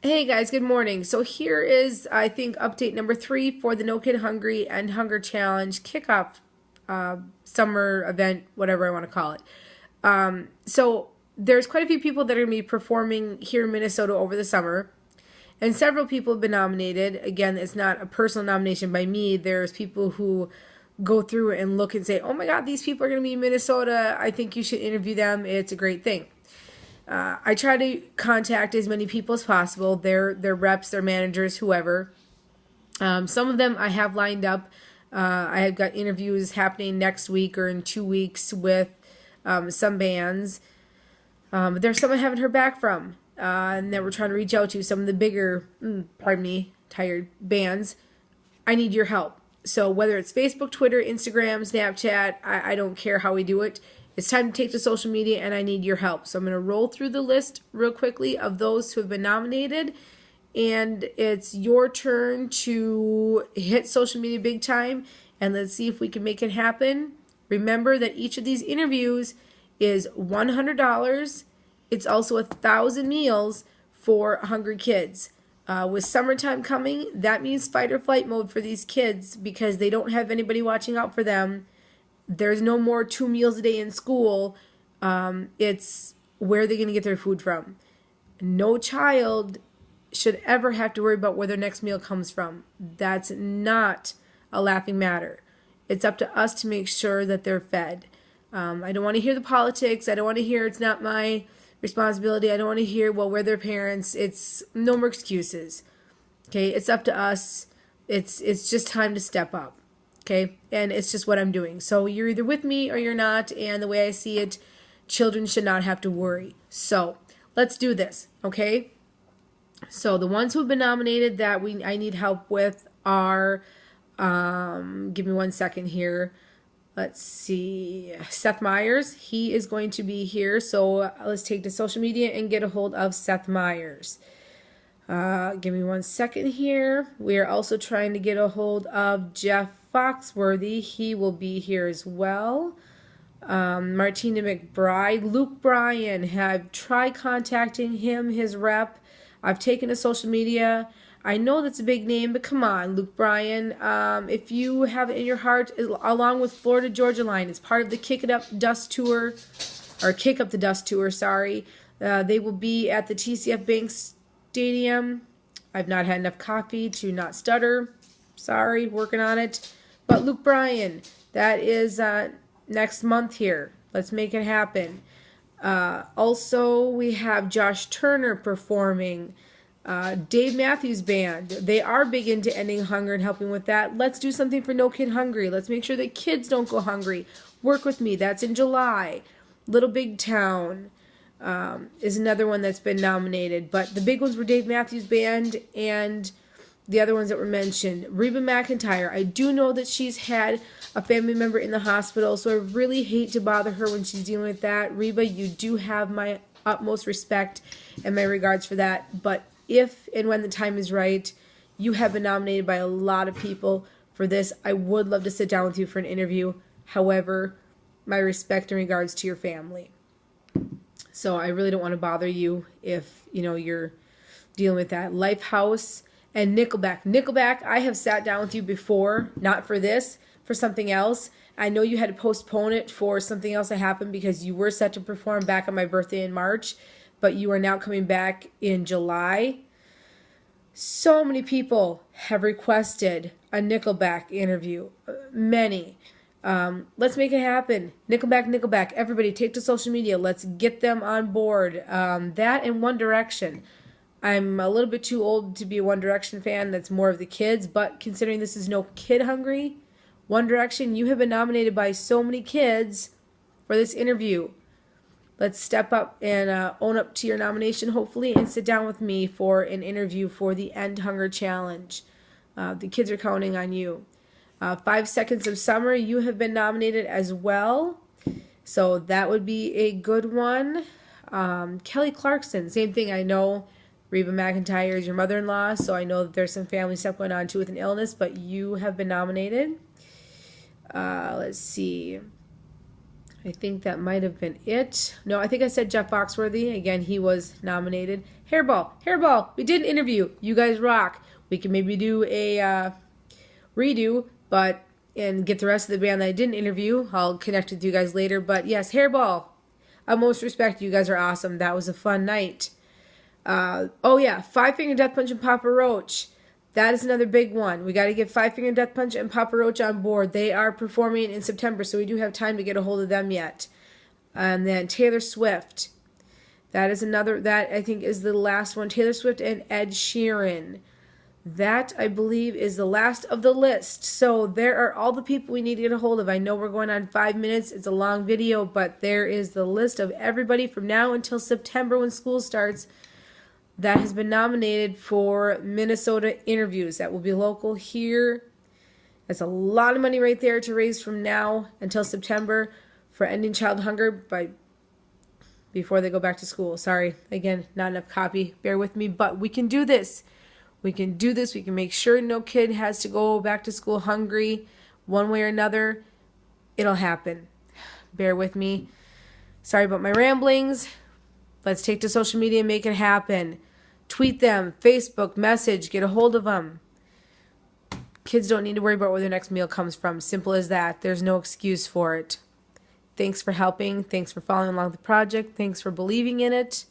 Hey guys, good morning. So here is, I think, update number 3 for the No Kid Hungry End Hunger Challenge kickoff summer event, whatever I want to call it. So there's quite a few people that are going to be performing here in Minnesota over the summer, and several people have been nominated. Again, it's not a personal nomination by me. There's people who go through and look and say, oh my God, these people are going to be in Minnesota. I think you should interview them. It's a great thing. I try to contact as many people as possible, their reps, their managers, whoever. Some of them I have lined up. I have got interviews happening next week or in 2 weeks with some bands. But there's some I haven't heard back from, and that we're trying to reach out to. Some of the bigger, tired bands. I need your help. So whether it's Facebook, Twitter, Instagram, Snapchat, I don't care how we do it. It's time to take to social media, and I need your help. So I'm going to roll through the list real quickly of those who have been nominated, and it's your turn to hit social media big time, and let's see if we can make it happen. Remember that each of these interviews is $100. It's also 1,000 meals for hungry kids. With summertime coming, that means fight or flight mode for these kids because they don't have anybody watching out for them. There's no more 2 meals a day in school. It's where are they going to get their food from? No child should ever have to worry about where their next meal comes from. That's not a laughing matter. It's up to us to make sure that they're fed. I don't want to hear the politics. I don't want to hear it's not my responsibility. I don't want to hear, well, we're their parents. It's no more excuses. Okay, it's up to us. It's just time to step up. Okay, and it's just what I'm doing. So you're either with me or you're not, and the way I see it, children should not have to worry. So let's do this, okay? So the ones who have been nominated that I need help with are, give me 1 second here. Let's see, Seth Meyers. He is going to be here, so let's take to social media and get a hold of Seth Meyers. Give me 1 second here. We are also trying to get a hold of Jeff Foxworthy. He will be here as well. Martina McBride. Luke Bryan. Have tried contacting him, his rep. I've taken to social media. I know that's a big name, but come on, Luke Bryan. If you have it in your heart, along with Florida Georgia Line, it's part of the Kick It Up Dust Tour, or Kick Up the Dust Tour, sorry. They will be at the TCF Bank Stadium. I've not had enough coffee to not stutter. Sorry, working on it. But Luke Bryan, that is next month here. Let's make it happen. Also, we have Josh Turner performing. Dave Matthews Band. They are big into ending hunger and helping with that. Let's do something for No Kid Hungry. Let's make sure that kids don't go hungry. Work with me. That's in July. Little Big Town is another one that's been nominated. But the big ones were Dave Matthews Band and the other ones that were mentioned. Reba McEntire. I do know that she's had a family member in the hospital, so I really hate to bother her when she's dealing with that. Reba, you do have my utmost respect and my regards for that. But if and when the time is right, you have been nominated by a lot of people for this. I would love to sit down with you for an interview. However, my respect in regards to your family. So I really don't want to bother you if, you're dealing with that. Lifehouse and Nickelback. Nickelback, I have sat down with you before, not for this, for something else. I know you had to postpone it for something else that happened because you were set to perform back on my birthday in March, but you are now coming back in July. So many people have requested a Nickelback interview. Many. Let's make it happen. Nickelback. Everybody take to social media. Let's get them on board. That and One Direction. I'm a little bit too old to be a One Direction fan. That's more of the kids. But considering this is No Kid Hungry, One Direction, you have been nominated by so many kids for this interview. Let's step up and own up to your nomination, hopefully, and sit down with me for an interview for the End Hunger Challenge. The kids are counting on you. 5 Seconds of Summer, you have been nominated as well. So that would be a good one. Kelly Clarkson, same thing. I know Reba McEntire is your mother-in-law, so I know that there's some family stuff going on too with an illness, but you have been nominated. Let's see. I think that might have been it. No, I think I said Jeff Foxworthy. Again, he was nominated. Hairball, we did an interview. You guys rock. We can maybe do a redo, and get the rest of the band that I didn't interview. I'll connect with you guys later. But yes, Hairball, utmost respect. You guys are awesome. That was a fun night. Oh yeah, Five Finger Death Punch and Papa Roach. That is another big one. We got to get Five Finger Death Punch and Papa Roach on board. They are performing in September, so we do have time to get a hold of them yet. And then Taylor Swift. That is another, that I think is the last one. Taylor Swift and Ed Sheeran. That, I believe, is the last of the list. So there are all the people we need to get a hold of. I know we're going on 5 minutes. It's a long video, but there is the list of everybody from now until September when school starts that has been nominated for Minnesota interviews. That will be local here. That's a lot of money right there to raise from now until September for ending child hunger before they go back to school. Sorry, again, not enough copy. Bear with me, but we can do this. We can do this. We can make sure no kid has to go back to school hungry one way or another. It'll happen. Bear with me. Sorry about my ramblings. Let's take to social media and make it happen. Tweet them, Facebook, message, get a hold of them. Kids don't need to worry about where their next meal comes from. Simple as that. There's no excuse for it. Thanks for helping. Thanks for following along the project. Thanks for believing in it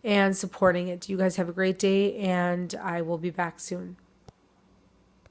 and supporting it. You guys have a great day, and I will be back soon.